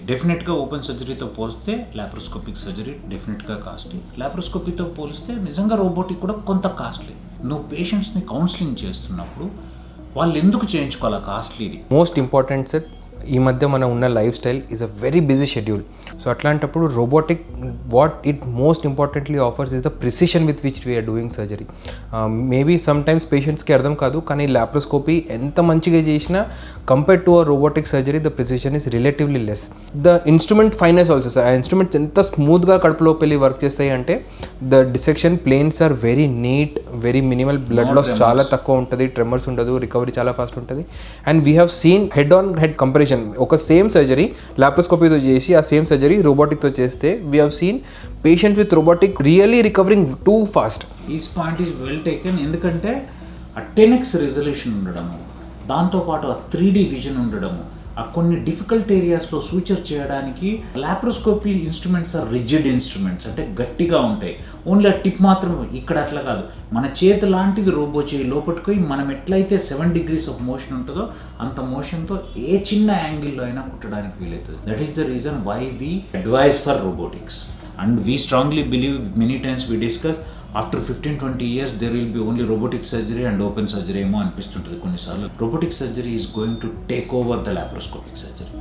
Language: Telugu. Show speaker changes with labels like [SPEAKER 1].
[SPEAKER 1] డెఫినెట్గా ఓపెన్ సర్జరీతో పోలిస్తే లాప్రోస్కోపిక్ సర్జరీ డెఫినెట్గా కాస్ట్లీ. లాప్రోస్కోపీతో పోలిస్తే నిజంగా రోబోటిక్ కూడా కొంత కాస్ట్లీ. నువ్వు పేషెంట్స్ని కౌన్సిలింగ్ చేస్తున్నప్పుడు వాళ్ళు ఎందుకు చేయించుకోవాలి కాస్ట్లీది?
[SPEAKER 2] మోస్ట్ ఇంపార్టెంట్ సార్, ఈ మధ్య మనం ఉన్న life style is a very busy schedule. So అట్లాంటప్పుడు robotic what it most importantly offers is the precision with which we are doing surgery. Maybe some times పేషెంట్స్కి అర్థం కాదు, కానీ లాప్రోస్కోపీ ఎంత మంచిగా చేసినా compare to a robotic surgery the precision is relatively less. The instrument finesse also sir, ఆ ఇన్స్ట్రుమెంట్స్ ఎంత స్మూత్గా కడుపులోకి వెళ్ళి వర్క్ చేస్తాయి అంటే the dissection planes are very neat, very minimal, blood loss చాలా తక్కువ ఉంటుంది, ట్రెమర్స్ ఉండదు, రికవరీ చాలా ఫాస్ట్ ఉంటుంది. And we have seen head on head comparison. ఒక సేమ్ సర్జరీ లాప్రోస్కోపీతో చేసి ఆ సేమ్ సర్జరీ రోబోటిక్తో చేస్తే we have seen patients with robotic really recovering too fast.
[SPEAKER 1] Is point is well taken. ఎందుకంటే ఆ 10x రెజల్యూషన్ ఉండడము, దాంతోపాటు ఆ 3D విజన్ ఉండడము, ఆ కొన్ని డిఫికల్ట్ ఏరియాస్లో సూచర్ చేయడానికి laparoscopy instruments are rigid instruments, అంటే గట్టిగా ఉంటాయి. ఓన్లీ ఆ టిప్ మాత్రం. ఇక్కడ అట్లా కాదు, మన చేతి లాంటిది రోబో చేయి లోపట్టుకొని మనం ఎట్లయితే 7 degrees ఆఫ్ మోషన్ ఉంటుందో అంత మోషన్తో ఏ చిన్న యాంగిల్లో అయినా కుట్టడానికి వీలవుతుంది. That is the reason why we advise for robotics. And we strongly believe, many times we discuss, after 15-20 years there will be only robotic surgery and open surgery ఏమో అనిపిస్తుంటుంది కొన్నిసార్లు. Robotic surgery is going to take over the laparoscopic surgery.